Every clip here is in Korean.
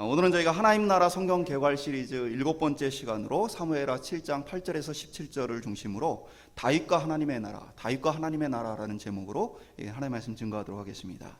오늘은 저희가 하나님 나라 성경 개괄 시리즈 7번째 시간으로 사무엘하 7장 8절에서 17절을 중심으로 다윗과 하나님의 나라, 다윗과 하나님의 나라라는 제목으로 하나님의 말씀 증거하도록 하겠습니다.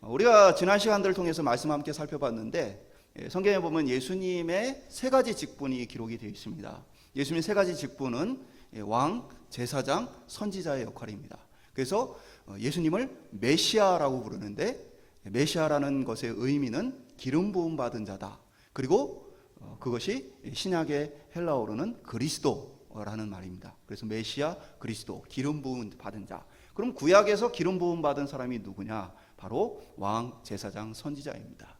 우리가 지난 시간들을 통해서 말씀 함께 살펴봤는데 성경에 보면 예수님의 세 가지 직분이 기록이 되어 있습니다. 예수님의 세 가지 직분은 왕, 제사장, 선지자의 역할입니다. 그래서 예수님을 메시아라고 부르는데 메시아라는 것의 의미는 기름 부음 받은 자다. 그리고 그것이 신약의 헬라어로는 그리스도라는 말입니다. 그래서 메시아, 그리스도, 기름 부음 받은 자. 그럼 구약에서 기름 부음 받은 사람이 누구냐? 바로 왕, 제사장, 선지자입니다.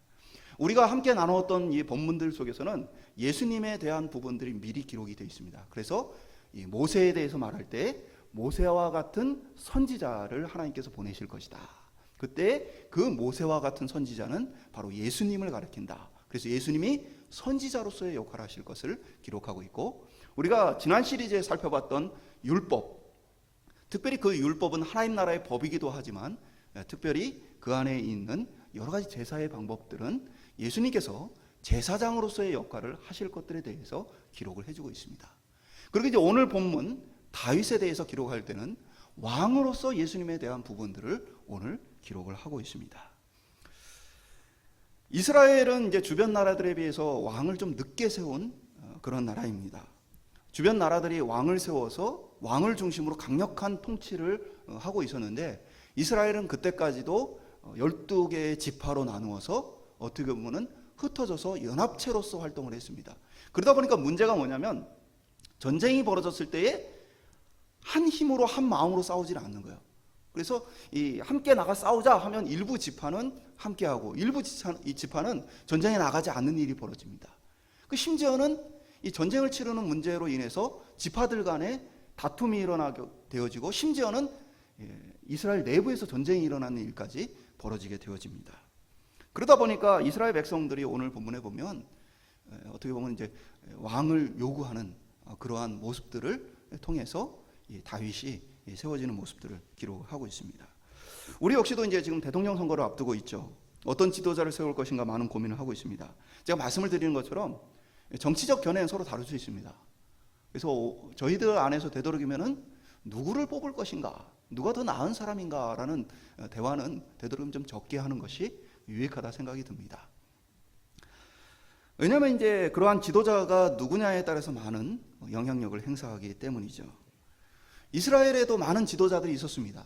우리가 함께 나누었던 이 본문들 속에서는 예수님에 대한 부분들이 미리 기록이 되어 있습니다. 그래서 이 모세에 대해서 말할 때 모세와 같은 선지자를 하나님께서 보내실 것이다. 그때 그 모세와 같은 선지자는 바로 예수님을 가리킨다. 그래서 예수님이 선지자로서의 역할을 하실 것을 기록하고 있고, 우리가 지난 시리즈에 살펴봤던 율법, 특별히 그 율법은 하나님 나라의 법이기도 하지만 특별히 그 안에 있는 여러 가지 제사의 방법들은 예수님께서 제사장으로서의 역할을 하실 것들에 대해서 기록을 해주고 있습니다. 그리고 이제 오늘 본문 다윗에 대해서 기록할 때는 왕으로서 예수님에 대한 부분들을 오늘 기록을 하고 있습니다. 이스라엘은 이제 주변 나라들에 비해서 왕을 좀 늦게 세운 그런 나라입니다. 주변 나라들이 왕을 세워서 왕을 중심으로 강력한 통치를 하고 있었는데 이스라엘은 그때까지도 12개의 지파로 나누어서 어떻게 보면 흩어져서 연합체로서 활동을 했습니다. 그러다 보니까 문제가 뭐냐면 전쟁이 벌어졌을 때에 한 힘으로 한 마음으로 싸우지는 않는 거예요. 그래서 이 함께 나가 싸우자 하면 일부 지파는 함께하고 일부 지파는 전쟁에 나가지 않는 일이 벌어집니다. 심지어는 이 전쟁을 치르는 문제로 인해서 지파들 간에 다툼이 일어나게 되어지고 심지어는 이스라엘 내부에서 전쟁이 일어나는 일까지 벌어지게 되어집니다. 그러다 보니까 이스라엘 백성들이 오늘 본문에 보면 어떻게 보면 이제 왕을 요구하는 그러한 모습들을 통해서 다윗이 세워지는 모습들을 기록하고 있습니다. 우리 역시도 이제 지금 대통령 선거를 앞두고 있죠. 어떤 지도자를 세울 것인가 많은 고민을 하고 있습니다. 제가 말씀을 드리는 것처럼 정치적 견해는 서로 다를 수 있습니다. 그래서 저희들 안에서 되도록이면은 누구를 뽑을 것인가, 누가 더 나은 사람인가라는 대화는 되도록이면 좀 적게 하는 것이 유익하다 생각이 듭니다. 왜냐하면 이제 그러한 지도자가 누구냐에 따라서 많은 영향력을 행사하기 때문이죠. 이스라엘에도 많은 지도자들이 있었습니다.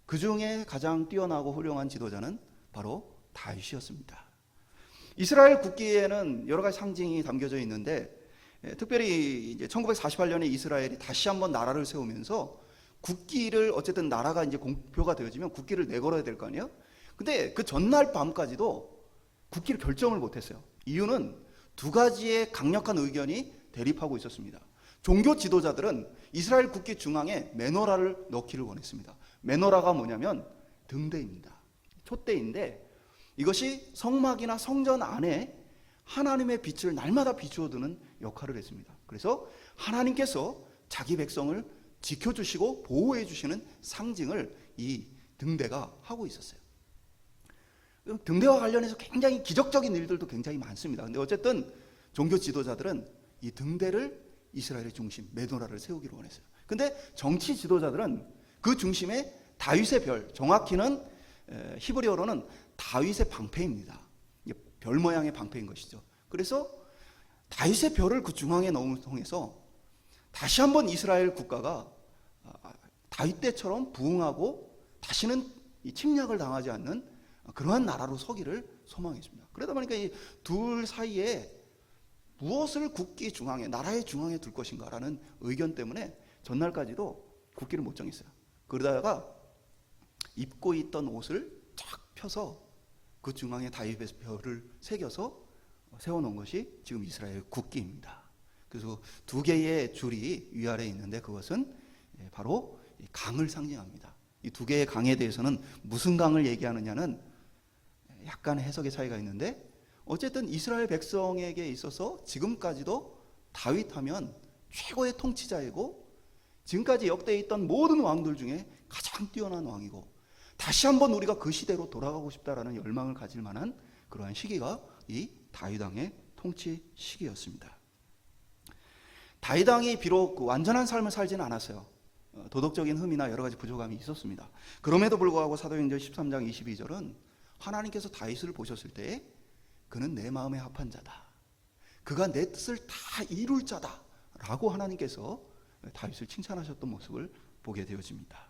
그 중에 가장 뛰어나고 훌륭한 지도자는 바로 다윗이었습니다. 이스라엘 국기에는 여러 가지 상징이 담겨져 있는데 특별히 이제 1948년에 이스라엘이 다시 한번 나라를 세우면서 국기를 어쨌든 나라가 이제 공표가 되어지면 국기를 내걸어야 될 거 아니에요? 근데 그 전날 밤까지도 국기를 결정을 못했어요. 이유는 두 가지의 강력한 의견이 대립하고 있었습니다. 종교 지도자들은 이스라엘 국기 중앙에 메노라를 넣기를 원했습니다. 메노라가 뭐냐면 등대입니다. 촛대인데 이것이 성막이나 성전 안에 하나님의 빛을 날마다 비추어두는 역할을 했습니다. 그래서 하나님께서 자기 백성을 지켜주시고 보호해 주시는 상징을 이 등대가 하고 있었어요. 등대와 관련해서 굉장히 기적적인 일들도 굉장히 많습니다. 근데 어쨌든 종교 지도자들은 이 등대를 이스라엘의 중심, 메노라를 세우기로 원했어요. 근데 정치 지도자들은 그 중심에 다윗의 별, 정확히는 히브리어로는 다윗의 방패입니다. 별 모양의 방패인 것이죠. 그래서 다윗의 별을 그 중앙에 넣음을 통해서 다시 한번 이스라엘 국가가 다윗 때처럼 부흥하고 다시는 이 침략을 당하지 않는 그러한 나라로 서기를 소망했습니다. 그러다 보니까 이 둘 사이에 무엇을 국기 중앙에, 나라의 중앙에 둘 것인가라는 의견 때문에 전날까지도 국기를 못 정했어요. 그러다가 입고 있던 옷을 쫙 펴서 그 중앙에 다윗의 별을 새겨서 세워놓은 것이 지금 이스라엘 국기입니다. 그래서 두 개의 줄이 위아래에 있는데 그것은 바로 강을 상징합니다. 이 두 개의 강에 대해서는 무슨 강을 얘기하느냐는 약간의 해석의 차이가 있는데 어쨌든 이스라엘 백성에게 있어서 지금까지도 다윗하면 최고의 통치자이고 지금까지 역대에 있던 모든 왕들 중에 가장 뛰어난 왕이고 다시 한번 우리가 그 시대로 돌아가고 싶다라는 열망을 가질 만한 그러한 시기가 이 다윗 왕의 통치 시기였습니다. 다윗 왕이 비록 그 완전한 삶을 살지는 않았어요. 도덕적인 흠이나 여러 가지 부족함이 있었습니다. 그럼에도 불구하고 사도행전 13장 22절은 하나님께서 다윗을 보셨을 때 그는 내 마음에 합한 자다, 그가 내 뜻을 다 이룰 자다 라고 하나님께서 다윗을 칭찬하셨던 모습을 보게 되어집니다.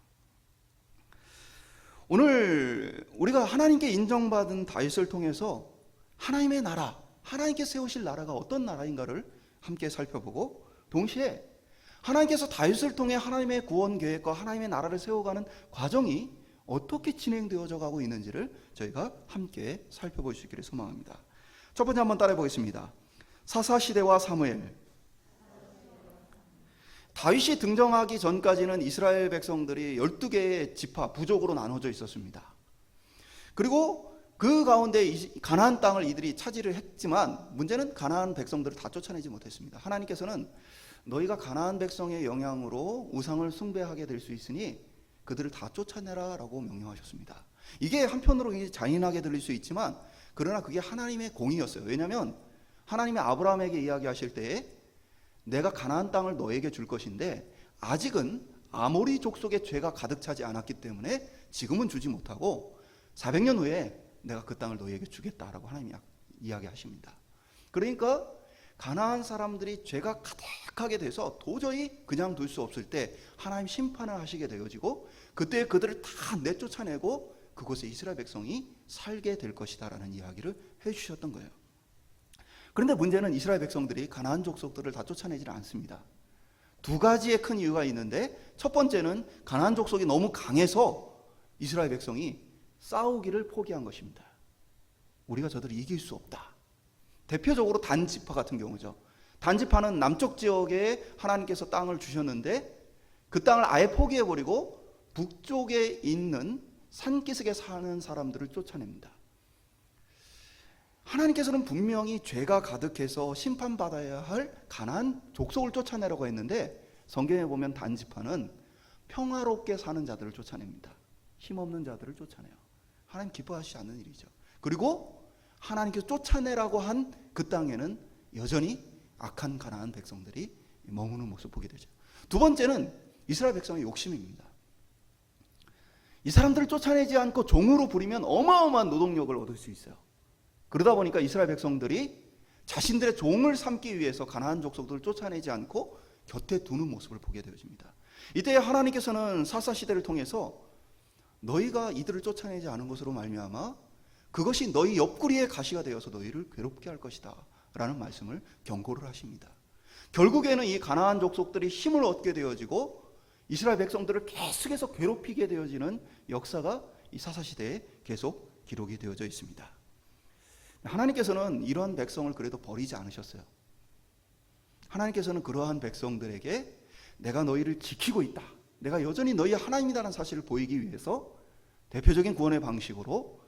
오늘 우리가 하나님께 인정받은 다윗을 통해서 하나님의 나라, 하나님께 세우실 나라가 어떤 나라인가를 함께 살펴보고, 동시에 하나님께서 다윗을 통해 하나님의 구원 계획과 하나님의 나라를 세워가는 과정이 어떻게 진행되어져 가고 있는지를 저희가 함께 살펴볼 수 있기를 소망합니다. 첫 번째 한번 따라해 보겠습니다. 사사시대와 사무엘. 다윗이 등장하기 전까지는 이스라엘 백성들이 12개의 지파, 부족으로 나눠져 있었습니다. 그리고 그 가운데 가나안 땅을 이들이 차지를 했지만 문제는 가나안 백성들을 다 쫓아내지 못했습니다. 하나님께서는 너희가 가나안 백성의 영향으로 우상을 숭배하게 될 수 있으니 그들을 다 쫓아내라 라고 명령하셨습니다. 이게 한편으로 굉장히 잔인하게 들릴 수 있지만 그러나 그게 하나님의 공의였어요. 왜냐하면 하나님이 아브라함에게 이야기하실 때에 내가 가나안 땅을 너에게 줄 것인데 아직은 아모리 족속의 죄가 가득 차지 않았기 때문에 지금은 주지 못하고 400년 후에 내가 그 땅을 너에게 주겠다라고 하나님이 이야기하십니다. 그러니까 가나안 사람들이 죄가 가득하게 돼서 도저히 그냥 둘 수 없을 때 하나님 심판을 하시게 되어지고 그때 그들을 다 내쫓아내고 그곳에 이스라엘 백성이 살게 될 것이다 라는 이야기를 해주셨던 거예요. 그런데 문제는 이스라엘 백성들이 가나안 족속들을 다 쫓아내지는 않습니다. 두 가지의 큰 이유가 있는데, 첫 번째는 가나안 족속이 너무 강해서 이스라엘 백성이 싸우기를 포기한 것입니다. 우리가 저들을 이길 수 없다. 대표적으로 단 지파 같은 경우죠. 단 지파는 남쪽 지역에 하나님께서 땅을 주셨는데 그 땅을 아예 포기해버리고 북쪽에 있는 산기슭에 사는 사람들을 쫓아냅니다. 하나님께서는 분명히 죄가 가득해서 심판받아야 할 가나안 족속을 쫓아내라고 했는데 성경에 보면 단 지파는 평화롭게 사는 자들을 쫓아냅니다. 힘없는 자들을 쫓아내요. 하나님 기뻐하시지 않는 일이죠. 그리고 하나님께서 쫓아내라고 한 그 땅에는 여전히 악한 가나안 백성들이 머무는 모습을 보게 되죠. 두 번째는 이스라엘 백성의 욕심입니다. 이 사람들을 쫓아내지 않고 종으로 부리면 어마어마한 노동력을 얻을 수 있어요. 그러다 보니까 이스라엘 백성들이 자신들의 종을 삼기 위해서 가나안 족속들을 쫓아내지 않고 곁에 두는 모습을 보게 되어집니다. 이때 하나님께서는 사사시대를 통해서 너희가 이들을 쫓아내지 않은 것으로 말미암아 그것이 너희 옆구리의 가시가 되어서 너희를 괴롭게 할 것이다 라는 말씀을 경고를 하십니다. 결국에는 이 가나안 족속들이 힘을 얻게 되어지고 이스라엘 백성들을 계속해서 괴롭히게 되어지는 역사가 이 사사시대에 계속 기록이 되어져 있습니다. 하나님께서는 이러한 백성을 그래도 버리지 않으셨어요. 하나님께서는 그러한 백성들에게 내가 너희를 지키고 있다, 내가 여전히 너희 하나님이라는 사실을 보이기 위해서 대표적인 구원의 방식으로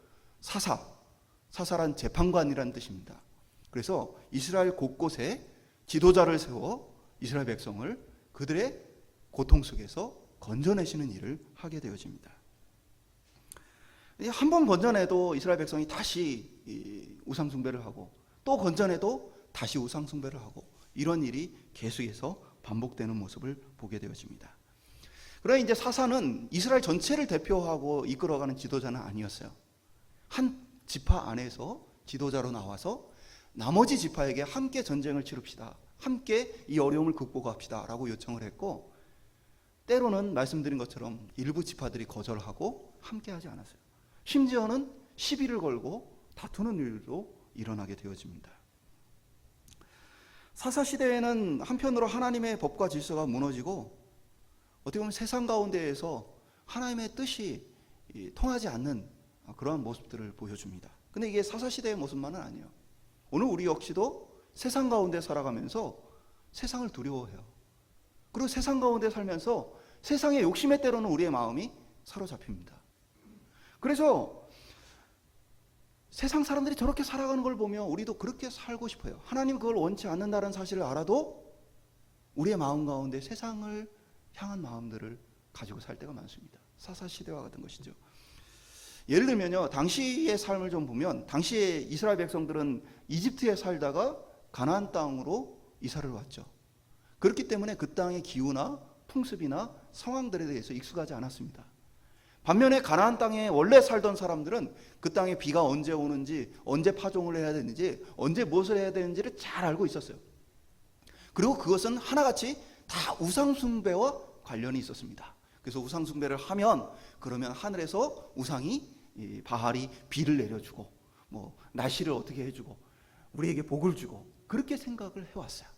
사사란 재판관이라는 뜻입니다. 그래서 이스라엘 곳곳에 지도자를 세워 이스라엘 백성을 그들의 고통 속에서 건져내시는 일을 하게 되어집니다. 한 번 건져내도 이스라엘 백성이 다시 우상 숭배를 하고 또 건져내도 다시 우상 숭배를 하고 이런 일이 계속해서 반복되는 모습을 보게 되어집니다. 그러나 이제 사사는 이스라엘 전체를 대표하고 이끌어가는 지도자는 아니었어요. 한 지파 안에서 지도자로 나와서 나머지 지파에게 함께 전쟁을 치릅시다, 함께 이 어려움을 극복합시다 라고 요청을 했고, 때로는 말씀드린 것처럼 일부 지파들이 거절하고 함께하지 않았어요. 심지어는 시비를 걸고 다투는 일도 일어나게 되어집니다. 사사시대에는 한편으로 하나님의 법과 질서가 무너지고 어떻게 보면 세상 가운데에서 하나님의 뜻이 통하지 않는 그러한 모습들을 보여줍니다. 근데 이게 사사시대의 모습만은 아니에요. 오늘 우리 역시도 세상 가운데 살아가면서 세상을 두려워해요. 그리고 세상 가운데 살면서 세상의 욕심에 때로는 우리의 마음이 사로잡힙니다. 그래서 세상 사람들이 저렇게 살아가는 걸 보면 우리도 그렇게 살고 싶어요. 하나님 그걸 원치 않는다는 사실을 알아도 우리의 마음 가운데 세상을 향한 마음들을 가지고 살 때가 많습니다. 사사시대와 같은 것이죠. 예를 들면요, 당시의 삶을 좀 보면 당시에 이스라엘 백성들은 이집트에 살다가 가나안 땅으로 이사를 왔죠. 그렇기 때문에 그 땅의 기후나 풍습이나 상황들에 대해서 익숙하지 않았습니다. 반면에 가나안 땅에 원래 살던 사람들은 그 땅에 비가 언제 오는지, 언제 파종을 해야 되는지, 언제 무엇을 해야 되는지를 잘 알고 있었어요. 그리고 그것은 하나같이 다 우상 숭배와 관련이 있었습니다. 그래서 우상 숭배를 하면 그러면 하늘에서 우상이 바알이 비를 내려주고 뭐 날씨를 어떻게 해주고 우리에게 복을 주고 그렇게 생각을 해왔어요.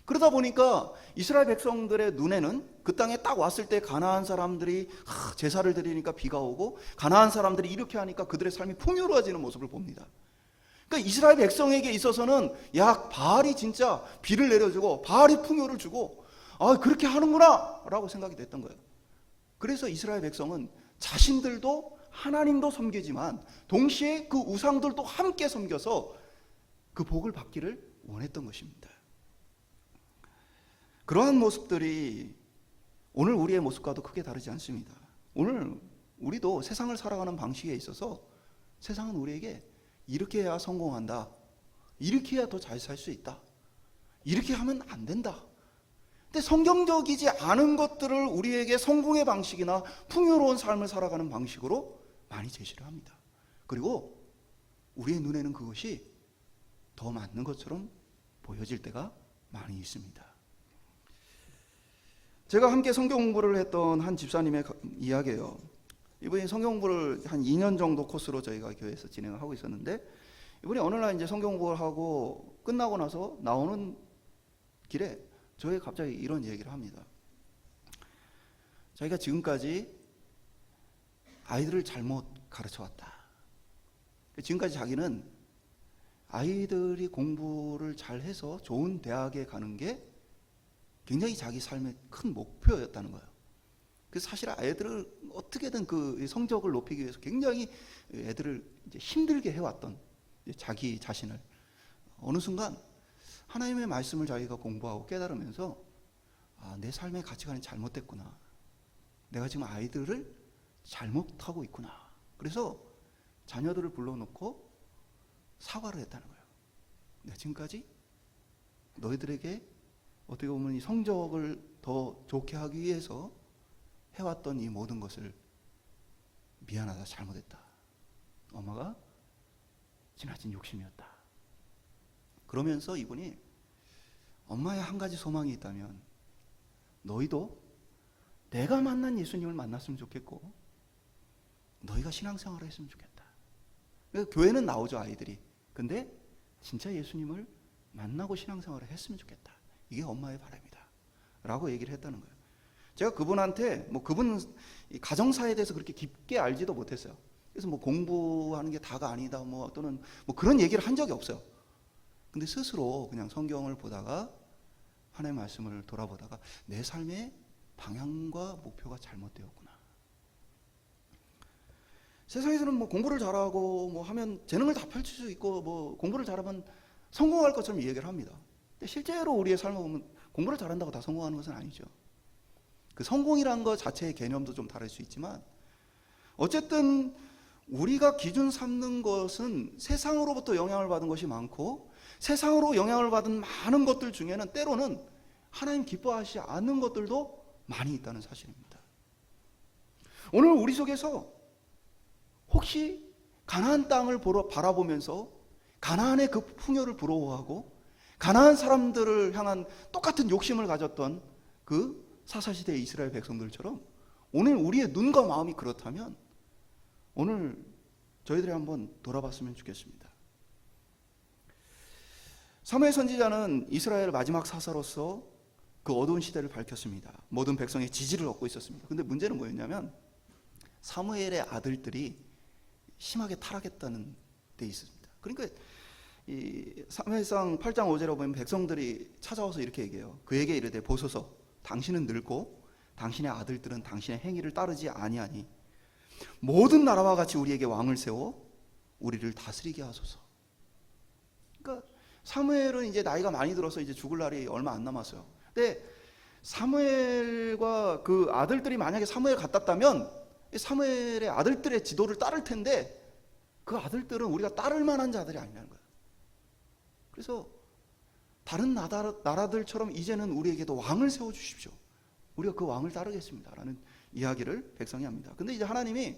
그러다 보니까 이스라엘 백성들의 눈에는 그 땅에 딱 왔을 때 가나안 사람들이 제사를 드리니까 비가 오고 가나안 사람들이 이렇게 하니까 그들의 삶이 풍요로워지는 모습을 봅니다. 그러니까 이스라엘 백성에게 있어서는 야, 바알이 진짜 비를 내려주고 바알이 풍요를 주고 그렇게 하는구나 라고 생각이 됐던 거예요. 그래서 이스라엘 백성은 자신들도 하나님도 섬기지만 동시에 그 우상들도 함께 섬겨서 그 복을 받기를 원했던 것입니다. 그러한 모습들이 오늘 우리의 모습과도 크게 다르지 않습니다. 오늘 우리도 세상을 살아가는 방식에 있어서 세상은 우리에게 이렇게 해야 성공한다, 이렇게 해야 더 잘 살 수 있다, 이렇게 하면 안 된다. 근데 성경적이지 않은 것들을 우리에게 성공의 방식이나 풍요로운 삶을 살아가는 방식으로 많이 제시를 합니다. 그리고 우리의 눈에는 그것이 더 맞는 것처럼 보여질 때가 많이 있습니다. 제가 함께 성경 공부를 했던 한 집사님의 이야기예요. 이분이 성경 공부를 한 2년 정도 코스로 저희가 교회에서 진행을 하고 있었는데, 이분이 어느 날 이제 성경 공부를 하고 끝나고 나서 나오는 길에 저에게 갑자기 이런 얘기를 합니다. 자기가 지금까지 아이들을 잘못 가르쳐 왔다. 지금까지 자기는 아이들이 공부를 잘해서 좋은 대학에 가는 게 굉장히 자기 삶의 큰 목표였다는 거예요. 그래서 사실 아이들을 어떻게든 그 성적을 높이기 위해서 굉장히 애들을 이제 힘들게 해왔던 자기 자신을 어느 순간 하나님의 말씀을 자기가 공부하고 깨달으면서 내 삶의 가치관이 잘못됐구나. 내가 지금 아이들을 잘못하고 있구나. 그래서 자녀들을 불러놓고 사과를 했다는 거예요. 내가 지금까지 너희들에게 어떻게 보면 이 성적을 더 좋게 하기 위해서 해왔던 이 모든 것을 미안하다, 잘못했다. 엄마가 지나친 욕심이었다. 그러면서 이분이 엄마의 한 가지 소망이 있다면 너희도 내가 만난 예수님을 만났으면 좋겠고 너희가 신앙생활을 했으면 좋겠다. 교회는 나오죠, 아이들이. 근데 진짜 예수님을 만나고 신앙생활을 했으면 좋겠다. 이게 엄마의 바람이다 라고 얘기를 했다는 거예요. 제가 그분한테 그분 가정사에 대해서 그렇게 깊게 알지도 못했어요. 그래서 공부하는 게 다가 아니다 또는 그런 얘기를 한 적이 없어요. 근데 스스로 그냥 성경을 보다가 하나님의 말씀을 돌아보다가 내 삶의 방향과 목표가 잘못되었구나. 세상에서는 공부를 잘하고 하면 재능을 다 펼칠 수 있고 공부를 잘하면 성공할 것처럼 이야기를 합니다. 근데 실제로 우리의 삶을 보면 공부를 잘한다고 다 성공하는 것은 아니죠. 그 성공이라는 것 자체의 개념도 좀 다를 수 있지만 어쨌든 우리가 기준 삼는 것은 세상으로부터 영향을 받은 것이 많고 세상으로 영향을 받은 많은 것들 중에는 때로는 하나님 기뻐하시지 않는 것들도 많이 있다는 사실입니다. 오늘 우리 속에서 혹시 가나안 땅을 바라보면서 가나안의 그 풍요를 부러워하고 가나안 사람들을 향한 똑같은 욕심을 가졌던 그 사사시대의 이스라엘 백성들처럼 오늘 우리의 눈과 마음이 그렇다면 오늘 저희들이 한번 돌아봤으면 좋겠습니다. 사무엘 선지자는 이스라엘 마지막 사사로서 그 어두운 시대를 밝혔습니다. 모든 백성의 지지를 얻고 있었습니다. 근데 문제는 뭐였냐면 사무엘의 아들들이 심하게 타락했다는 데 있습니다. 그러니까 이 사무엘상 8장 5절에 보면 백성들이 찾아와서 이렇게 얘기해요. 그에게 이르되 보소서 당신은 늙고 당신의 아들들은 당신의 행위를 따르지 아니하니 모든 나라와 같이 우리에게 왕을 세워 우리를 다스리게 하소서. 그러니까 사무엘은 이제 나이가 많이 들어서 이제 죽을 날이 얼마 안 남았어요. 근데 사무엘과 그 아들들이 만약에 사무엘 같았다면 사무엘의 아들들의 지도를 따를 텐데 그 아들들은 우리가 따를 만한 자들이 아니라는 거예요. 그래서 다른 나라들처럼 이제는 우리에게도 왕을 세워주십시오. 우리가 그 왕을 따르겠습니다 라는 이야기를 백성이 합니다. 근데 이제 하나님이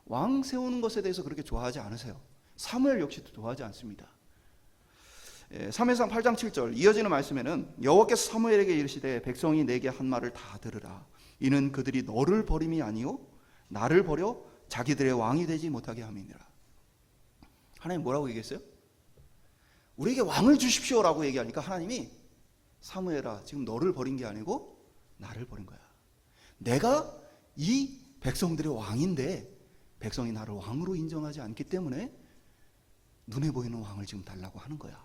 왕 세우는 것에 대해서 그렇게 좋아하지 않으세요. 사무엘 역시도 좋아하지 않습니다. 사무엘상 8장 7절 이어지는 말씀에는 여호와께서 사무엘에게 이르시되 백성이 내게 한 말을 다 들으라. 이는 그들이 너를 버림이 아니요 나를 버려 자기들의 왕이 되지 못하게 함이니라. 하나님 뭐라고 얘기했어요? 우리에게 왕을 주십시오라고 얘기하니까 하나님이 사무엘아 지금 너를 버린 게 아니고 나를 버린 거야. 내가 이 백성들의 왕인데 백성이 나를 왕으로 인정하지 않기 때문에 눈에 보이는 왕을 지금 달라고 하는 거야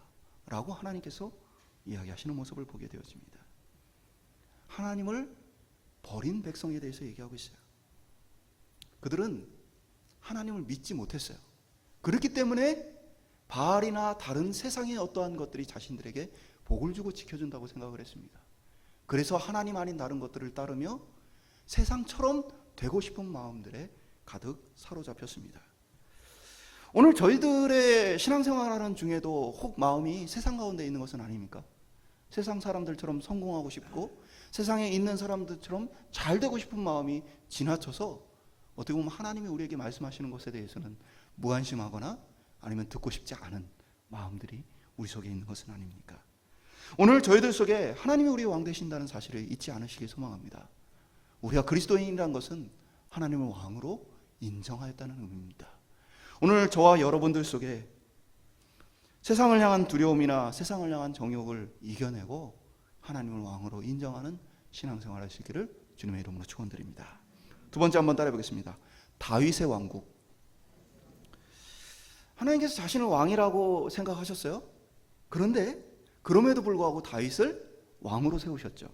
라고 하나님께서 이야기하시는 모습을 보게 되어집니다. 하나님을 버린 백성에 대해서 얘기하고 있어요. 그들은 하나님을 믿지 못했어요. 그렇기 때문에 바알이나 다른 세상의 어떠한 것들이 자신들에게 복을 주고 지켜준다고 생각을 했습니다. 그래서 하나님 아닌 다른 것들을 따르며 세상처럼 되고 싶은 마음들에 가득 사로잡혔습니다. 오늘 저희들의 신앙생활하는 중에도 혹 마음이 세상 가운데 있는 것은 아닙니까? 세상 사람들처럼 성공하고 싶고 세상에 있는 사람들처럼 잘 되고 싶은 마음이 지나쳐서 어떻게 보면 하나님이 우리에게 말씀하시는 것에 대해서는 무관심하거나 아니면 듣고 싶지 않은 마음들이 우리 속에 있는 것은 아닙니까? 오늘 저희들 속에 하나님이 우리의 왕 되신다는 사실을 잊지 않으시길 소망합니다. 우리가 그리스도인이라는 것은 하나님을 왕으로 인정하였다는 의미입니다. 오늘 저와 여러분들 속에 세상을 향한 두려움이나 세상을 향한 정욕을 이겨내고 하나님을 왕으로 인정하는 신앙생활 하시기를 주님의 이름으로 축원드립니다. 두 번째 한번 따라해 보겠습니다. 다윗의 왕국. 하나님께서 자신을 왕이라고 생각하셨어요. 그런데 그럼에도 불구하고 다윗을 왕으로 세우셨죠.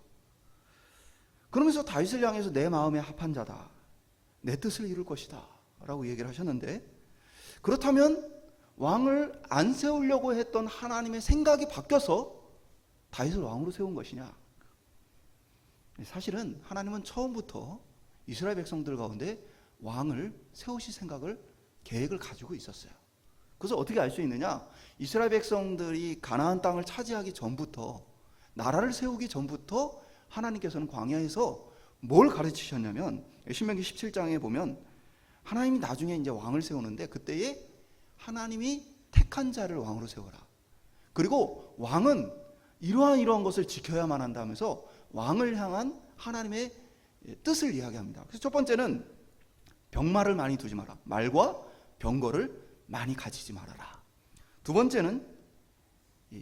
그러면서 다윗을 향해서 내 마음에 합한 자다, 내 뜻을 이룰 것이다 라고 얘기를 하셨는데, 그렇다면 왕을 안 세우려고 했던 하나님의 생각이 바뀌어서 다윗을 왕으로 세운 것이냐? 사실은 하나님은 처음부터 이스라엘 백성들 가운데 왕을 세우실 생각을, 계획을 가지고 있었어요. 그래서 어떻게 알 수 있느냐? 이스라엘 백성들이 가나안 땅을 차지하기 전부터, 나라를 세우기 전부터 하나님께서는 광야에서 뭘 가르치셨냐면, 신명기 17장에 보면 하나님이 나중에 이제 왕을 세우는데 그때에 하나님이 택한 자를 왕으로 세워라. 그리고 왕은 이러한 것을 지켜야만 한다면서 왕을 향한 하나님의 뜻을 이야기합니다. 그래서 첫 번째는 병마를 많이 두지 마라. 말과 병거를 많이 가지지 말아라. 두 번째는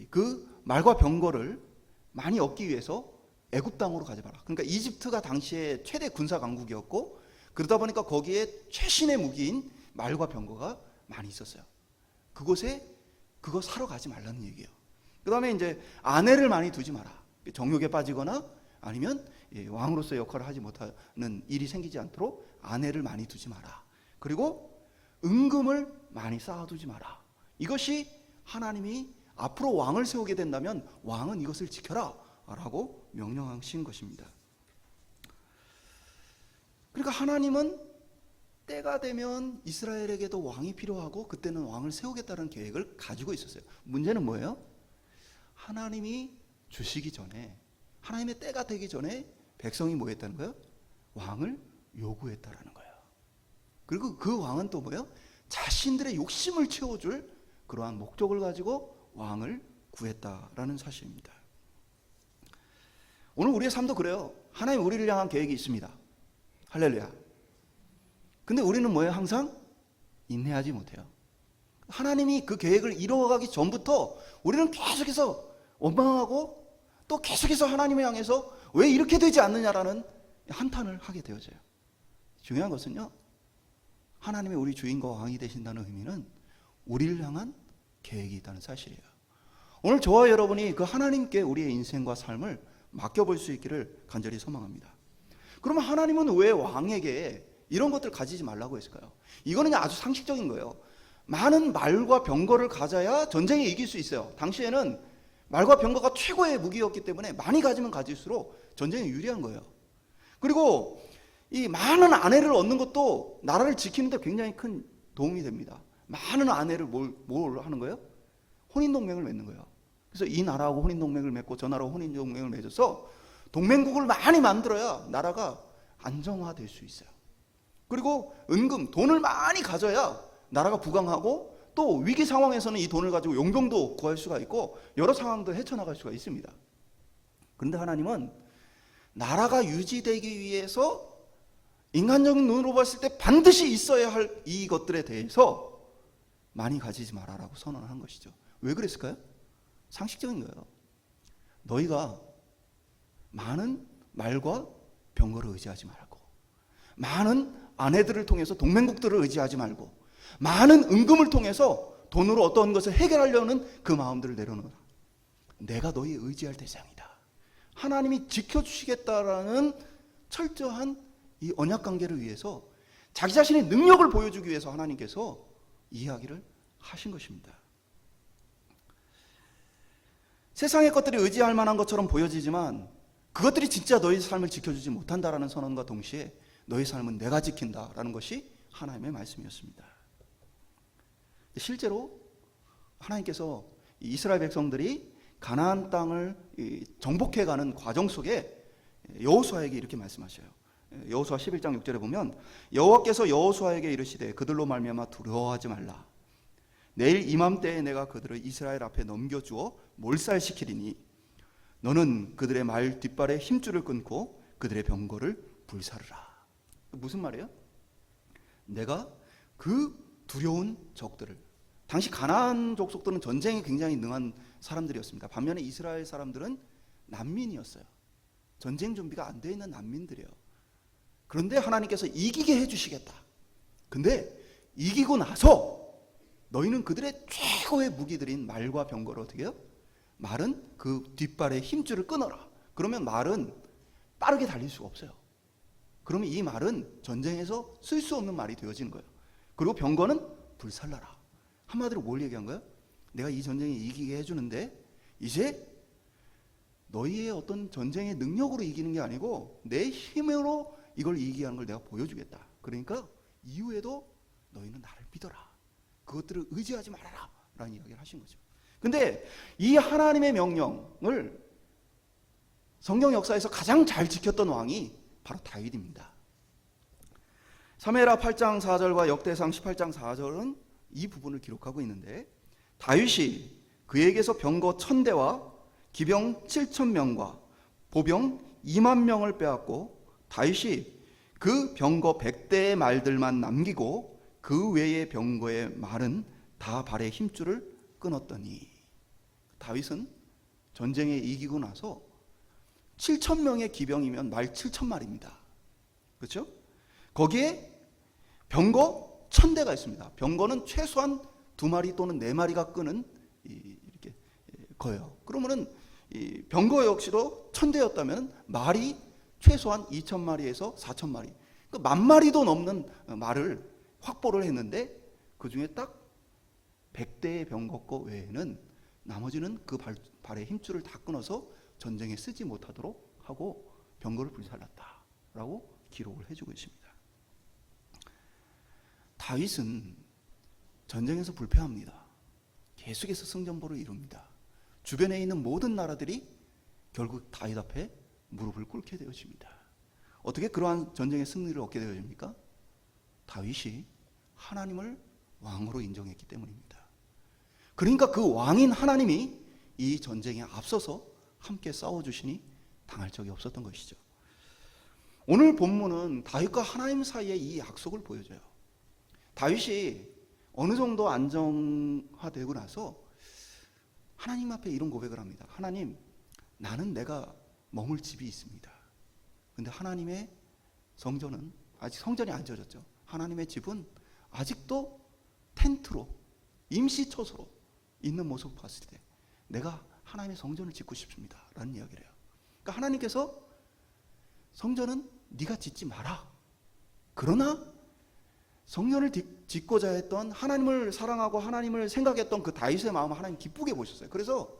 그 말과 병거를 많이 얻기 위해서 애굽 땅으로 가지 마라. 그러니까 이집트가 당시에 최대 군사 강국이었고, 그러다 보니까 거기에 최신의 무기인 말과 병거가 많이 있었어요. 그곳에 그거 사러 가지 말라는 얘기예요. 그 다음에 이제 아내를 많이 두지 마라. 정욕에 빠지거나 아니면 왕으로서의 역할을 하지 못하는 일이 생기지 않도록 아내를 많이 두지 마라. 그리고 은금을 많이 쌓아두지 마라. 이것이 하나님이 앞으로 왕을 세우게 된다면 왕은 이것을 지켜라 라고 명령하신 것입니다. 그러니까 하나님은 때가 되면 이스라엘에게도 왕이 필요하고 그때는 왕을 세우겠다는 계획을 가지고 있었어요. 문제는 뭐예요? 하나님이 주시기 전에, 하나님의 때가 되기 전에 백성이 뭐 했다는 거예요? 왕을 요구했다라는 거예요. 그리고 그 왕은 또 뭐예요? 자신들의 욕심을 채워줄 그러한 목적을 가지고 왕을 구했다라는 사실입니다. 오늘 우리의 삶도 그래요. 하나님 우리를 향한 계획이 있습니다. 할렐루야. 근데 우리는 뭐예요? 항상 인내하지 못해요. 하나님이 그 계획을 이루어가기 전부터 우리는 계속해서 원망하고 또 계속해서 하나님을 향해서 왜 이렇게 되지 않느냐라는 한탄을 하게 되어져요. 중요한 것은요, 하나님이 우리 주인과 왕이 되신다는 의미는 우리를 향한 계획이 있다는 사실이에요. 오늘 저와 여러분이 그 하나님께 우리의 인생과 삶을 맡겨볼 수 있기를 간절히 소망합니다. 그러면 하나님은 왜 왕에게 이런 것들 가지지 말라고 했을까요? 이거는 아주 상식적인 거예요. 많은 말과 병거를 가져야 전쟁에 이길 수 있어요. 당시에는 말과 병거가 최고의 무기였기 때문에 많이 가지면 가질수록 전쟁에 유리한 거예요. 그리고 이 많은 아내를 얻는 것도 나라를 지키는 데 굉장히 큰 도움이 됩니다. 많은 아내를 뭘 하는 거예요? 혼인동맹을 맺는 거예요. 그래서 이 나라하고 혼인동맹을 맺고 저 나라하고 혼인동맹을 맺어서 동맹국을 많이 만들어야 나라가 안정화될 수 있어요. 그리고 은금, 돈을 많이 가져야 나라가 부강하고 또 위기 상황에서는 이 돈을 가지고 용병도 구할 수가 있고 여러 상황도 헤쳐나갈 수가 있습니다. 그런데 하나님은 나라가 유지되기 위해서 인간적인 눈으로 봤을 때 반드시 있어야 할 이것들에 대해서 많이 가지지 말아라고 선언한 것이죠. 왜 그랬을까요? 상식적인 거예요. 너희가 많은 말과 병거를 의지하지 말고, 많은 아내들을 통해서 동맹국들을 의지하지 말고, 많은 은금을 통해서 돈으로 어떤 것을 해결하려는 그 마음들을 내려놓으라. 내가 너희 의지할 대상이다. 하나님이 지켜주시겠다라는 철저한 이 언약관계를 위해서 자기 자신의 능력을 보여주기 위해서 하나님께서 이야기를 하신 것입니다. 세상의 것들이 의지할 만한 것처럼 보여지지만 그것들이 진짜 너희 삶을 지켜주지 못한다라는 선언과 동시에 너희 삶은 내가 지킨다라는 것이 하나님의 말씀이었습니다. 실제로 하나님께서 이스라엘 백성들이 가나안 땅을 정복해가는 과정 속에 여호수아에게 이렇게 말씀하셔요. 여호수아 11장 6절에 보면 여호와께서 여호수아에게 이르시되 그들로 말미암아 두려워하지 말라. 내일 이맘때에 내가 그들을 이스라엘 앞에 넘겨주어 몰살시키리니 너는 그들의 말 뒷발에 힘줄을 끊고 그들의 병거를 불사르라. 무슨 말이에요? 내가 그 두려운 적들을, 당시 가나안 족속들은 전쟁에 굉장히 능한 사람들이었습니다. 반면에 이스라엘 사람들은 난민이었어요. 전쟁 준비가 안 돼 있는 난민들이에요. 그런데 하나님께서 이기게 해주시겠다. 근데 이기고 나서 너희는 그들의 최고의 무기들인 말과 병거를 어떻게 해요? 말은 그 뒷발에 힘줄을 끊어라. 그러면 말은 빠르게 달릴 수가 없어요. 그러면 이 말은 전쟁에서 쓸 수 없는 말이 되어지는 거예요. 그리고 병거는 불살라라. 한마디로 뭘 얘기한 거예요? 내가 이 전쟁에 이기게 해주는데 이제 너희의 어떤 전쟁의 능력으로 이기는 게 아니고 내 힘으로 이걸 이기게 하는 걸 내가 보여주겠다. 그러니까 이후에도 너희는 나를 믿어라. 그것들을 의지하지 말아라 라는 이야기를 하신 거죠. 근데 이 하나님의 명령을 성경 역사에서 가장 잘 지켰던 왕이 바로 다윗입니다. 사무엘하 8장 4절과 역대상 18장 4절은 이 부분을 기록하고 있는데 다윗이 그에게서 병거 1000대와 기병 7000명과 보병 2만 명을 빼앗고 다윗이 그 병거 100대의 말들만 남기고 그 외의 병거의 말은 다 발에 힘줄을 끊었더니 다윗은 전쟁에 이기고 나서 7000명의 기병이면 말 7000마리입니다. 그렇죠? 거기에 병거 1000대가 있습니다. 병거는 최소한 2마리 또는 4마리가 끄는 이렇게 거예요. 그러면은 이 병거 역시도 1000대였다면 말이 최소한 2000마리에서 4000마리, 그러니까 10,000마리도 넘는 말을 확보를 했는데 그 중에 딱 100대의 병거 외에는 나머지는 그 발에 힘줄을 다 끊어서 전쟁에 쓰지 못하도록 하고 병거를 불살랐다라고 기록을 해주고 있습니다. 다윗은 전쟁에서 불패합니다. 계속해서 승전보를 이룹니다. 주변에 있는 모든 나라들이 결국 다윗 앞에 무릎을 꿇게 되어집니다. 어떻게 그러한 전쟁의 승리를 얻게 되어집니까? 다윗이 하나님을 왕으로 인정했기 때문입니다. 그러니까 그 왕인 하나님이 이 전쟁에 앞서서 함께 싸워주시니 당할 적이 없었던 것이죠. 오늘 본문은 다윗과 하나님 사이의 이 약속을 보여줘요. 다윗이 어느 정도 안정화되고 나서 하나님 앞에 이런 고백을 합니다. 하나님, 나는 내가 머물 집이 있습니다. 근데 하나님의 성전은 아직 성전이 안 지어졌죠. 하나님의 집은 아직도 텐트로, 임시처소로 있는 모습을 봤을 때 내가 하나님의 성전을 짓고 싶습니다 라는 이야기를 해요. 그러니까 하나님께서 성전은 네가 짓지 마라. 그러나 성전을 짓고자 했던, 하나님을 사랑하고 하나님을 생각했던 그 다윗의 마음을 하나님 기쁘게 보셨어요. 그래서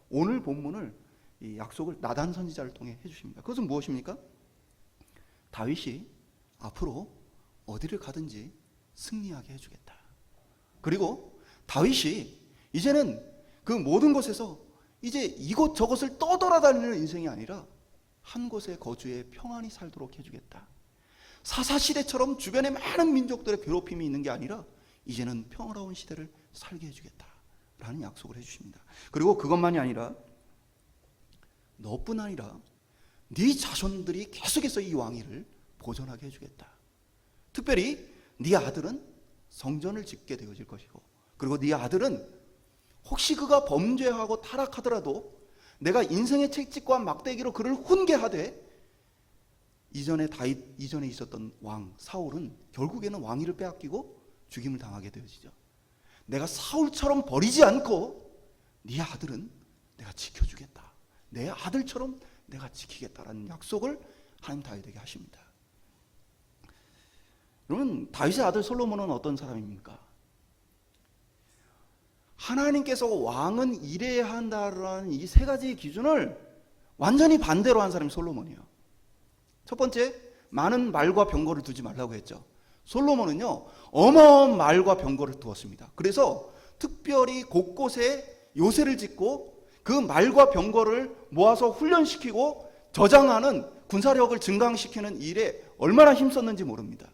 오늘 본문을 이 약속을 나단 선지자를 통해 해주십니다. 그것은 무엇입니까? 다윗이 앞으로 어디를 가든지 승리하게 해주겠다. 그리고 다윗이 이제는 그 모든 곳에서 이제 이곳 저곳을 떠돌아다니는 인생이 아니라 한 곳에 거주해 평안히 살도록 해주겠다. 사사시대처럼 주변에 많은 민족들의 괴롭힘이 있는 게 아니라 이제는 평화로운 시대를 살게 해주겠다 라는 약속을 해주십니다. 그리고 그것만이 아니라 너뿐 아니라 네 자손들이 계속해서 이 왕위를 보존하게 해주겠다. 특별히 네 아들은 성전을 짓게 되어질 것이고, 그리고 네 아들은 혹시 그가 범죄하고 타락하더라도 내가 인생의 채찍과 막대기로 그를 훈계하되, 이전에 있었던 왕 사울은 결국에는 왕위를 빼앗기고 죽임을 당하게 되어지죠. 내가 사울처럼 버리지 않고 네 아들은 내가 지켜주겠다. 내 아들처럼 내가 지키겠다라는 약속을 하나님 다윗에게 하십니다. 여러분, 다윗의 아들 솔로몬은 어떤 사람입니까? 하나님께서 왕은 이래야 한다라는 이 세 가지 기준을 완전히 반대로 한 사람이 솔로몬이에요. 첫 번째, 많은 말과 병거를 두지 말라고 했죠. 솔로몬은요, 어마어마한 말과 병거를 두었습니다. 그래서 특별히 곳곳에 요새를 짓고 그 말과 병거를 모아서 훈련시키고 저장하는 군사력을 증강시키는 일에 얼마나 힘썼는지 모릅니다.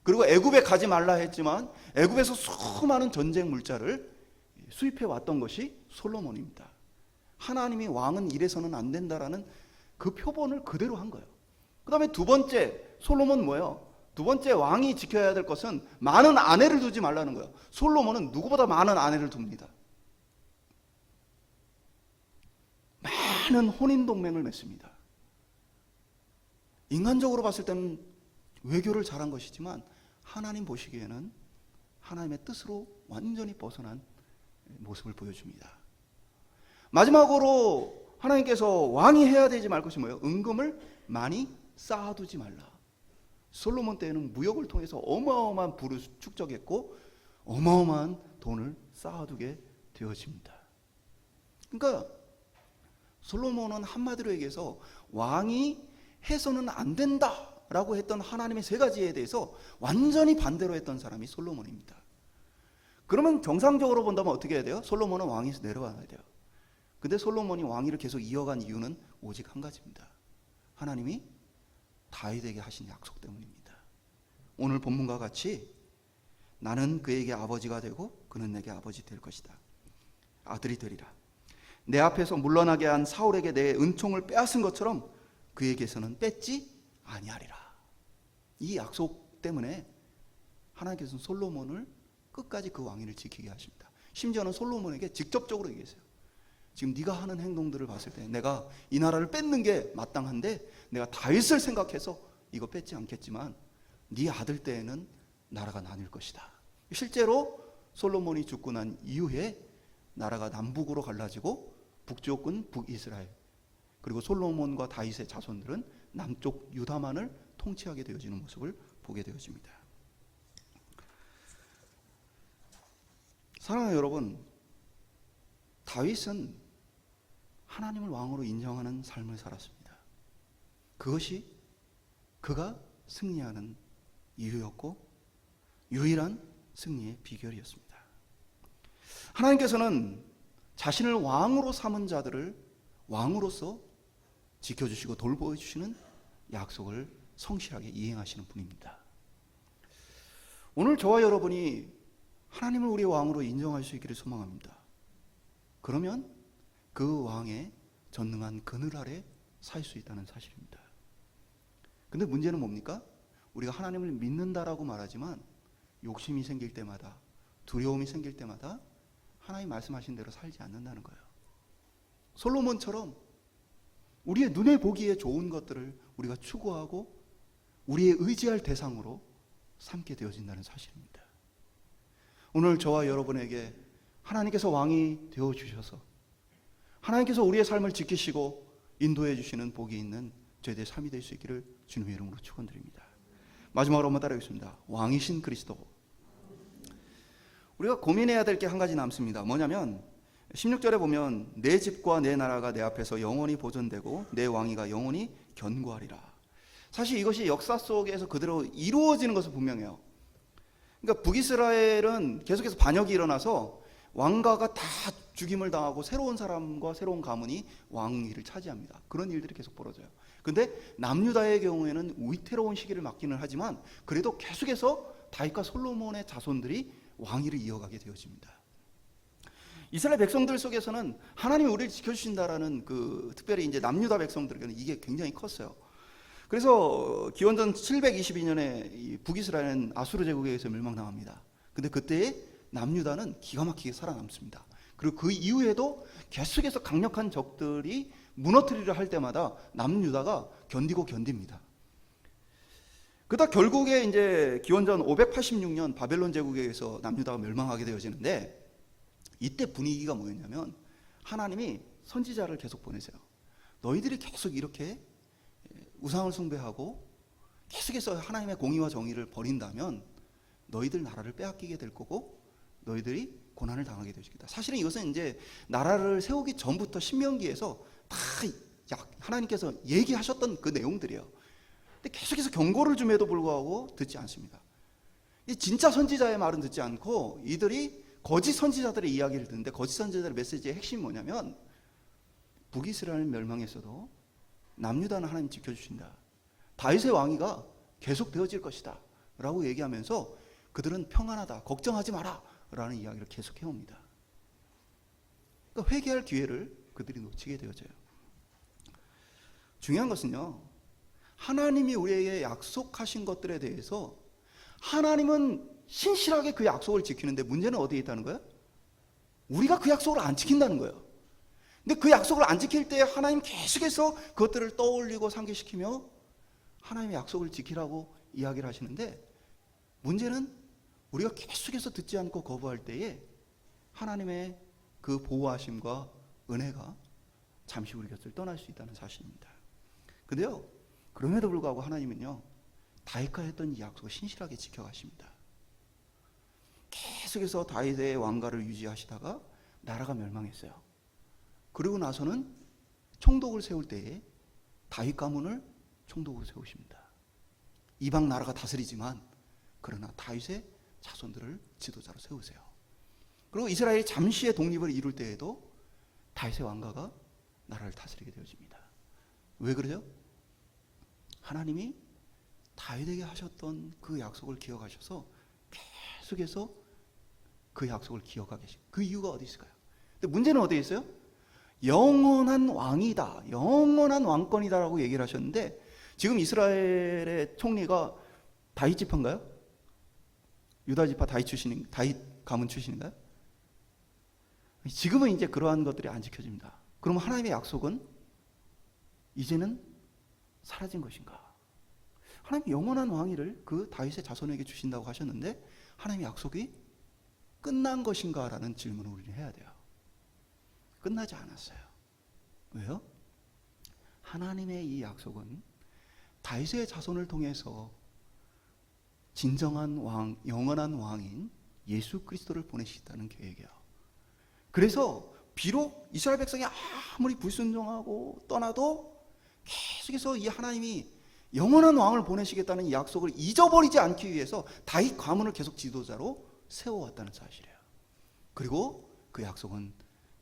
그리고 애굽에 가지 말라 했지만 애굽에서 수많은 전쟁 물자를 수입해 왔던 것이 솔로몬입니다. 하나님이 왕은 이래서는 안 된다라는 그 표본을 그대로 한 거예요. 그 다음에 두 번째, 솔로몬 뭐예요? 두 번째 왕이 지켜야 될 것은 많은 아내를 두지 말라는 거예요. 솔로몬은 누구보다 많은 아내를 둡니다. 많은 혼인동맹을 맺습니다. 인간적으로 봤을 때는 외교를 잘한 것이지만 하나님 보시기에는 하나님의 뜻으로 완전히 벗어난 모습을 보여줍니다. 마지막으로 하나님께서 왕이 해야 되지 말 것이 뭐예요? 은금을 많이 쌓아두지 말라. 솔로몬 때에는 무역을 통해서 어마어마한 부를 축적했고 어마어마한 돈을 쌓아두게 되어집니다. 그러니까 솔로몬은 한마디로 얘기해서 왕이 해서는 안 된다라고 했던 하나님의 세 가지에 대해서 완전히 반대로 했던 사람이 솔로몬입니다. 그러면 정상적으로 본다면 어떻게 해야 돼요? 솔로몬은 왕에서 내려와야 돼요. 근데 솔로몬이 왕위를 계속 이어간 이유는 오직 한 가지입니다. 하나님이 다윗에게 하신 약속 때문입니다. 오늘 본문과 같이 나는 그에게 아버지가 되고 그는 내게 아버지 될 것이다. 아들이 되리라. 내 앞에서 물러나게 한 사울에게 내 은총을 빼앗은 것처럼 그에게서는 뺏지 아니하리라. 이 약속 때문에 하나님께서는 솔로몬을 끝까지 그 왕위를 지키게 하십니다. 심지어는 솔로몬에게 직접적으로 얘기했어요. 지금 네가 하는 행동들을 봤을 때 내가 이 나라를 뺏는 게 마땅한데 내가 다윗을 생각해서 이거 뺏지 않겠지만 네 아들 때에는 나라가 나뉠 것이다. 실제로 솔로몬이 죽고 난 이후에 나라가 남북으로 갈라지고 북쪽은 북이스라엘, 그리고 솔로몬과 다윗의 자손들은 남쪽 유다만을 통치하게 되어지는 모습을 보게 되어집니다. 사랑하는 여러분, 다윗은 하나님을 왕으로 인정하는 삶을 살았습니다. 그것이 그가 승리하는 이유였고 유일한 승리의 비결이었습니다. 하나님께서는 자신을 왕으로 삼은 자들을 왕으로서 지켜주시고 돌보여주시는 약속을 성실하게 이행하시는 분입니다. 오늘 저와 여러분이 하나님을 우리의 왕으로 인정할 수 있기를 소망합니다. 그러면 그 왕의 전능한 그늘 아래 살 수 있다는 사실입니다. 근데 문제는 뭡니까? 우리가 하나님을 믿는다라고 말하지만 욕심이 생길 때마다, 두려움이 생길 때마다 하나님 말씀하신 대로 살지 않는다는 거예요. 솔로몬처럼 우리의 눈에 보기에 좋은 것들을 우리가 추구하고 우리의 의지할 대상으로 삼게 되어진다는 사실입니다. 오늘 저와 여러분에게 하나님께서 왕이 되어주셔서 하나님께서 우리의 삶을 지키시고 인도해 주시는 복이 있는 저희들의 삶이 될 수 있기를 주님의 이름으로 축원드립니다. 마지막으로 한번 따라하겠습니다. 왕이신 그리스도. 우리가 고민해야 될 게 한 가지 남습니다. 뭐냐면 16절에 보면 내 집과 내 나라가 내 앞에서 영원히 보존되고 내 왕위가 영원히 견고하리라. 사실 이것이 역사 속에서 그대로 이루어지는 것은 분명해요. 그러니까 북이스라엘은 계속해서 반역이 일어나서 왕가가 다 죽임을 당하고 새로운 사람과 새로운 가문이 왕위를 차지합니다. 그런 일들이 계속 벌어져요. 근데 남유다의 경우에는 위태로운 시기를 맞기는 하지만 그래도 계속해서 다윗과 솔로몬의 자손들이 왕위를 이어가게 되어집니다. 이스라엘 백성들 속에서는 하나님이 우리를 지켜주신다라는 특별히 이제 남유다 백성들에게는 이게 굉장히 컸어요. 그래서 기원전 722년에 북이스라엘은 아수르 제국에 의해서 멸망당합니다. 근데 그때에 남유다는 기가 막히게 살아남습니다. 그리고 그 이후에도 계속해서 강력한 적들이 무너뜨리려 할 때마다 남유다가 견디고 견딥니다. 그러다 결국에 이제 기원전 586년 바벨론 제국에 의해서 남유다가 멸망하게 되어지는데, 이때 분위기가 뭐였냐면 하나님이 선지자를 계속 보내세요. 너희들이 계속 이렇게 우상을 숭배하고 계속해서 하나님의 공의와 정의를 버린다면 너희들 나라를 빼앗기게 될 거고 너희들이 고난을 당하게 되시겠다. 사실은 이것은 이제 나라를 세우기 전부터 신명기에서 다 하나님께서 얘기하셨던 그 내용들이에요. 근데 계속해서 경고를 줌에도 불구하고 듣지 않습니다. 진짜 선지자의 말은 듣지 않고 이들이 거짓 선지자들의 이야기를 듣는데, 거짓 선지자들의 메시지의 핵심이 뭐냐면 북이스라엘 멸망했어도 남유다는 하나님 지켜주신다. 다윗의 왕위가 계속 되어질 것이다 라고 얘기하면서 그들은 평안하다, 걱정하지 마라 라는 이야기를 계속 해옵니다. 그러니까 회개할 기회를 그들이 놓치게 되어져요. 중요한 것은요, 하나님이 우리에게 약속하신 것들에 대해서 하나님은 신실하게 그 약속을 지키는데 문제는 어디에 있다는 거예요? 우리가 그 약속을 안 지킨다는 거예요. 근데 그 약속을 안 지킬 때 하나님 계속해서 그것들을 떠올리고 상기시키며 하나님의 약속을 지키라고 이야기를 하시는데, 문제는 우리가 계속해서 듣지 않고 거부할 때에 하나님의 그 보호하심과 은혜가 잠시 우리 곁을 떠날 수 있다는 사실입니다. 근데요, 그럼에도 불구하고 하나님은요, 다윗과 했던 이 약속을 신실하게 지켜가십니다. 계속해서 다윗의 왕가를 유지하시다가 나라가 멸망했어요. 그리고 나서는 총독을 세울 때에 다윗 가문을 총독으로 세우십니다. 이방 나라가 다스리지만 그러나 다윗의 자손들을 지도자로 세우세요. 그리고 이스라엘이 잠시의 독립을 이룰 때에도 다윗의 왕가가 나라를 다스리게 되어집니다. 왜 그러죠? 하나님이 다윗에게 하셨던 그 약속을 기억하셔서 계속해서 그 약속을 기억하게 하신 그 이유가 어디 있을까요? 근데 문제는 어디에 있어요? 영원한 왕이다, 영원한 왕권이다라고 얘기를 하셨는데, 지금 이스라엘의 총리가 다윗 지파인가요? 유다 지파 다윗 가문 출신인가요? 지금은 이제 그러한 것들이 안 지켜집니다. 그럼 하나님의 약속은 이제는 사라진 것인가? 하나님이 영원한 왕위를 그 다윗의 자손에게 주신다고 하셨는데 하나님의 약속이 끝난 것인가? 라는 질문을 우리는 해야 돼요. 끝나지 않았어요. 왜요? 하나님의 이 약속은 다윗의 자손을 통해서 진정한 왕, 영원한 왕인 예수 그리스도를 보내시겠다는 계획이에요. 그래서 비록 이스라엘 백성이 아무리 불순종하고 떠나도 계속해서 이 하나님이 영원한 왕을 보내시겠다는 이 약속을 잊어버리지 않기 위해서 다윗 가문을 계속 지도자로 세워왔다는 사실이에요. 그리고 그 약속은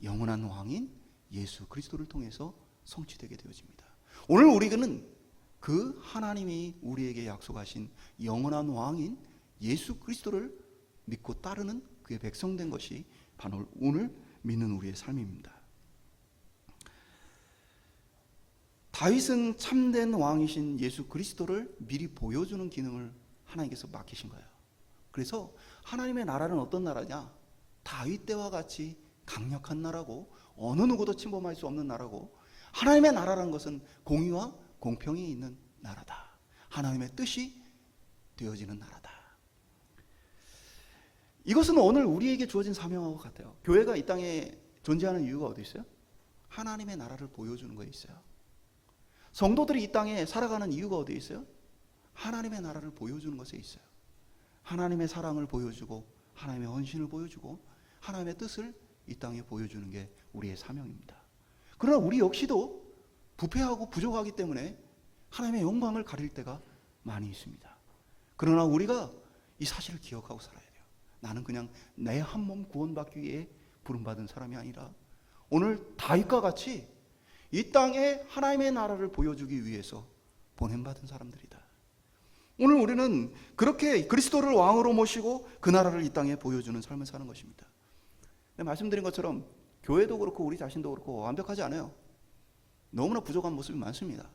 영원한 왕인 예수 그리스도를 통해서 성취되게 되어집니다. 오늘 우리는 그 하나님이 우리에게 약속하신 영원한 왕인 예수 그리스도를 믿고 따르는 그의 백성된 것이 바로 오늘 믿는 우리의 삶입니다. 다윗은 참된 왕이신 예수 그리스도를 미리 보여주는 기능을 하나님께서 맡기신 거예요. 그래서 하나님의 나라는 어떤 나라냐? 다윗 때와 같이 강력한 나라고 어느 누구도 침범할 수 없는 나라고, 하나님의 나라라는 것은 공의와 공평이 있는 나라다. 하나님의 뜻이 되어지는 나라다. 이것은 오늘 우리에게 주어진 사명하고 같아요. 교회가 이 땅에 존재하는 이유가 어디 있어요? 하나님의 나라를 보여주는 거에 있어요. 성도들이 이 땅에 살아가는 이유가 어디 있어요? 하나님의 나라를 보여주는 것에 있어요. 하나님의 사랑을 보여주고 하나님의 헌신을 보여주고 하나님의 뜻을 이 땅에 보여주는 게 우리의 사명입니다. 그러나 우리 역시도 부패하고 부족하기 때문에 하나님의 영광을 가릴 때가 많이 있습니다. 그러나 우리가 이 사실을 기억하고 살아야 돼요. 나는 그냥 내 한 몸 구원받기 위해 부름받은 사람이 아니라 오늘 다윗과 같이 이 땅에 하나님의 나라를 보여주기 위해서 보냄받은 사람들이다. 오늘 우리는 그렇게 그리스도를 왕으로 모시고 그 나라를 이 땅에 보여주는 삶을 사는 것입니다. 말씀드린 것처럼 교회도 그렇고 우리 자신도 그렇고 완벽하지 않아요. 너무나 부족한 모습이 많습니다.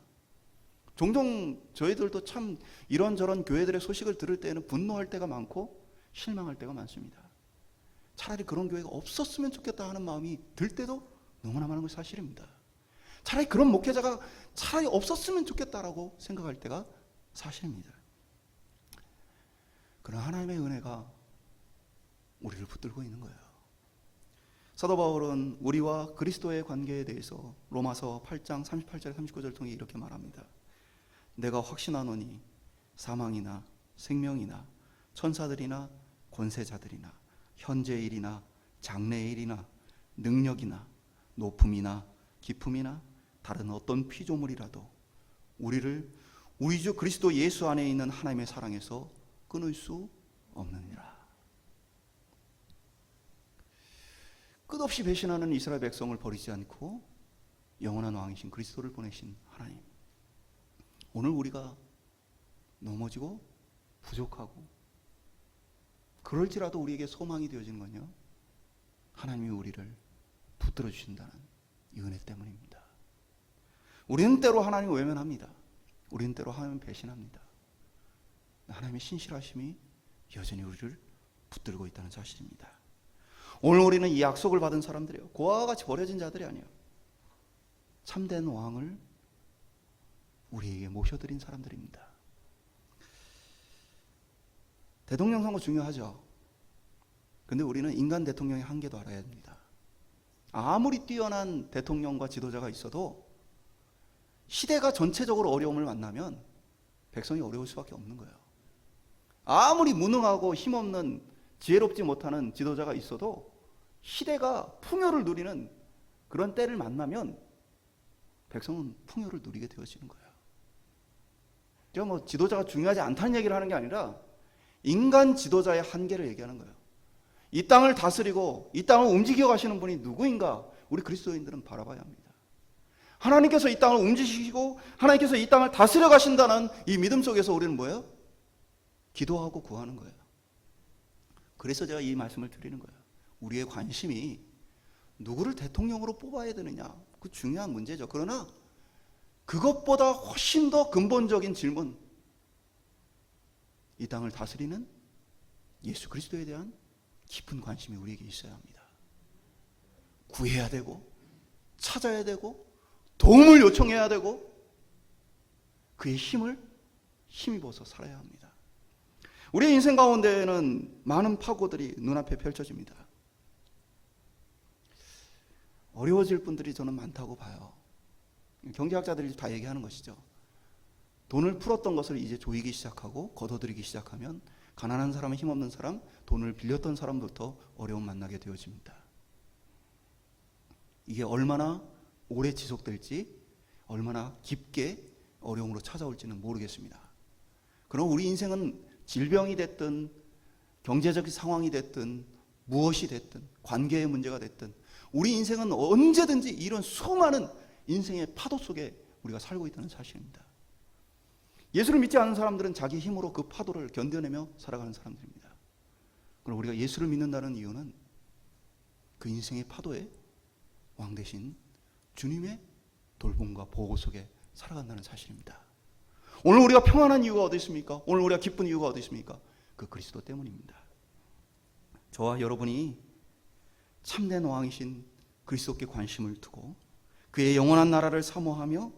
종종 저희들도 참 이런저런 교회들의 소식을 들을 때는 분노할 때가 많고 실망할 때가 많습니다. 차라리 그런 교회가 없었으면 좋겠다 하는 마음이 들 때도 너무나 많은 것이 사실입니다. 차라리 그런 목회자가 차라리 없었으면 좋겠다라고 생각할 때가 사실입니다. 그러나 하나님의 은혜가 우리를 붙들고 있는 거예요. 사도 바울은 우리와 그리스도의 관계에 대해서 로마서 8장 38절 39절을 통해 이렇게 말합니다. 내가 확신하노니 사망이나 생명이나 천사들이나 권세자들이나 현재일이나 장래일이나 능력이나 높음이나 깊음이나 다른 어떤 피조물이라도 우리를 우리 주 그리스도 예수 안에 있는 하나님의 사랑에서 끊을 수 없느니라. 끝없이 배신하는 이스라엘 백성을 버리지 않고 영원한 왕이신 그리스도를 보내신 하나님, 오늘 우리가 넘어지고 부족하고 그럴지라도 우리에게 소망이 되어지는 건요, 하나님이 우리를 붙들어 주신다는 이 은혜 때문입니다. 우리는 때로 하나님을 외면합니다. 우리는 때로 하나님을 배신합니다. 하나님의 신실하심이 여전히 우리를 붙들고 있다는 사실입니다. 오늘 우리는 이 약속을 받은 사람들이에요. 고아와 같이 버려진 자들이 아니에요. 참된 왕을 우리에게 모셔드린 사람들입니다. 대통령 선거 중요하죠. 근데 우리는 인간 대통령의 한계도 알아야 됩니다. 아무리 뛰어난 대통령과 지도자가 있어도 시대가 전체적으로 어려움을 만나면 백성이 어려울 수밖에 없는 거예요. 아무리 무능하고 힘없는 지혜롭지 못하는 지도자가 있어도 시대가 풍요를 누리는 그런 때를 만나면 백성은 풍요를 누리게 되어지는 거예요. 제가 뭐 지도자가 중요하지 않다는 얘기를 하는 게 아니라 인간 지도자의 한계를 얘기하는 거예요. 이 땅을 다스리고 이 땅을 움직여 가시는 분이 누구인가 우리 그리스도인들은 바라봐야 합니다. 하나님께서 이 땅을 움직이시고 하나님께서 이 땅을 다스려 가신다는 이 믿음 속에서 우리는 뭐예요? 기도하고 구하는 거예요. 그래서 제가 이 말씀을 드리는 거예요. 우리의 관심이 누구를 대통령으로 뽑아야 되느냐, 그 중요한 문제죠. 그러나 그것보다 훨씬 더 근본적인 질문, 이 땅을 다스리는 예수 그리스도에 대한 깊은 관심이 우리에게 있어야 합니다. 구해야 되고 찾아야 되고 도움을 요청해야 되고 그의 힘을 힘입어서 살아야 합니다. 우리의 인생 가운데에는 많은 파고들이 눈앞에 펼쳐집니다. 어려워질 분들이 저는 많다고 봐요. 경제학자들이 다 얘기하는 것이죠. 돈을 풀었던 것을 이제 조이기 시작하고 걷어들이기 시작하면 가난한 사람, 힘없는 사람, 돈을 빌렸던 사람부터 어려움 만나게 되어집니다. 이게 얼마나 오래 지속될지, 얼마나 깊게 어려움으로 찾아올지는 모르겠습니다. 그럼 우리 인생은 질병이 됐든 경제적 상황이 됐든 무엇이 됐든 관계의 문제가 됐든 우리 인생은 언제든지 이런 수많은 인생의 파도 속에 우리가 살고 있다는 사실입니다. 예수를 믿지 않는 사람들은 자기 힘으로 그 파도를 견뎌내며 살아가는 사람들입니다. 그럼 우리가 예수를 믿는다는 이유는 그 인생의 파도에 왕 대신 주님의 돌봄과 보호 속에 살아간다는 사실입니다. 오늘 우리가 평안한 이유가 어디 있습니까? 오늘 우리가 기쁜 이유가 어디 있습니까? 그 그리스도 때문입니다. 저와 여러분이 참된 왕이신 그리스도께 관심을 두고 그의 영원한 나라를 사모하며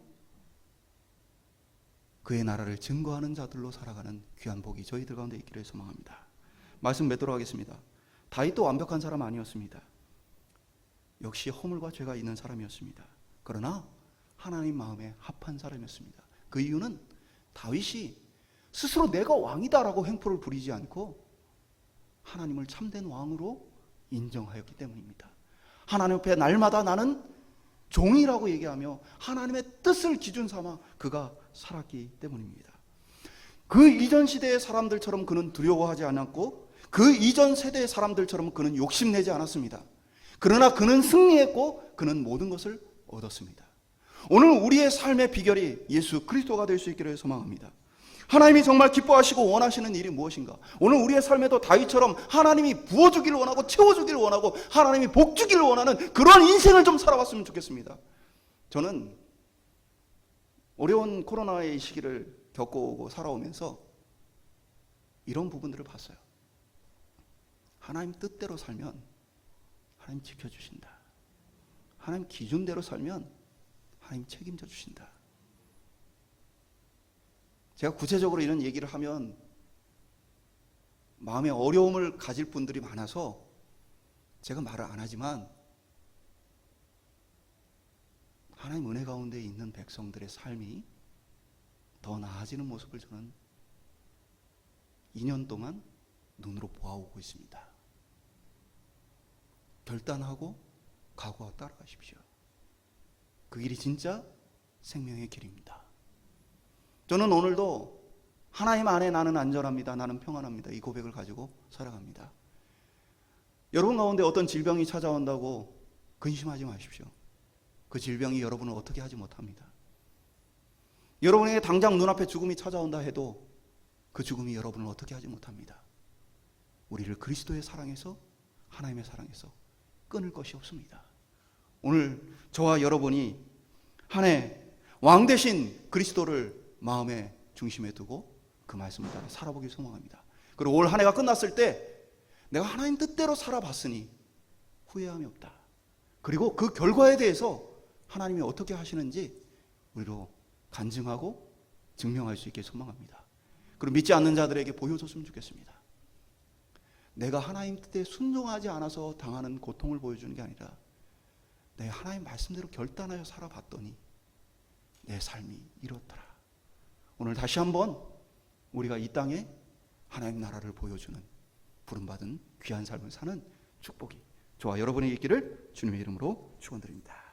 그의 나라를 증거하는 자들로 살아가는 귀한 복이 저희들 가운데 있기를 소망합니다. 말씀 맺도록 하겠습니다. 다윗도 완벽한 사람 아니었습니다. 역시 허물과 죄가 있는 사람이었습니다. 그러나 하나님 마음에 합한 사람이었습니다. 그 이유는 다윗이 스스로 내가 왕이다라고 횡포를 부리지 않고 하나님을 참된 왕으로 인정하였기 때문입니다. 하나님 앞에 날마다 나는 종이라고 얘기하며 하나님의 뜻을 기준 삼아 그가 살았기 때문입니다. 그 이전 시대의 사람들처럼 그는 두려워하지 않았고 그 이전 세대의 사람들처럼 그는 욕심내지 않았습니다. 그러나 그는 승리했고 그는 모든 것을 얻었습니다. 오늘 우리의 삶의 비결이 예수 그리스도가 될 수 있기를 소망합니다. 하나님이 정말 기뻐하시고 원하시는 일이 무엇인가? 오늘 우리의 삶에도 다윗처럼 하나님이 부어주기를 원하고 채워주기를 원하고 하나님이 복주기를 원하는 그런 인생을 좀 살아봤으면 좋겠습니다. 저는 어려운 코로나의 시기를 겪어오고 살아오면서 이런 부분들을 봤어요. 하나님 뜻대로 살면 하나님 지켜주신다. 하나님 기준대로 살면 하나님 책임져 주신다. 제가 구체적으로 이런 얘기를 하면 마음에 어려움을 가질 분들이 많아서 제가 말을 안 하지만 하나님 은혜 가운데 있는 백성들의 삶이 더 나아지는 모습을 저는 2년 동안 눈으로 보아오고 있습니다. 결단하고 각오하고 따라가십시오. 그 길이 진짜 생명의 길입니다. 저는 오늘도 하나님 안에 나는 안전합니다. 나는 평안합니다. 이 고백을 가지고 살아갑니다. 여러분 가운데 어떤 질병이 찾아온다고 근심하지 마십시오. 그 질병이 여러분을 어떻게 하지 못합니다. 여러분에게 당장 눈앞에 죽음이 찾아온다 해도 그 죽음이 여러분을 어떻게 하지 못합니다. 우리를 그리스도의 사랑에서 하나님의 사랑에서 끊을 것이 없습니다. 오늘 저와 여러분이 한 해 왕 대신 그리스도를 마음의 중심에 두고 그 말씀을 따라 살아보길 소망합니다. 그리고 올 한 해가 끝났을 때 내가 하나님 뜻대로 살아봤으니 후회함이 없다. 그리고 그 결과에 대해서 하나님이 어떻게 하시는지 우리로 간증하고 증명할 수 있게 소망합니다. 그리고 믿지 않는 자들에게 보여줬으면 좋겠습니다. 내가 하나님 뜻에 순종하지 않아서 당하는 고통을 보여주는 게 아니라 내가 하나님 말씀대로 결단하여 살아봤더니 내 삶이 이렇더라. 오늘 다시 한번 우리가 이 땅에 하나님 나라를 보여주는 부름받은 귀한 삶을 사는 축복이 저와 여러분에게 있기를 주님의 이름으로 축원드립니다.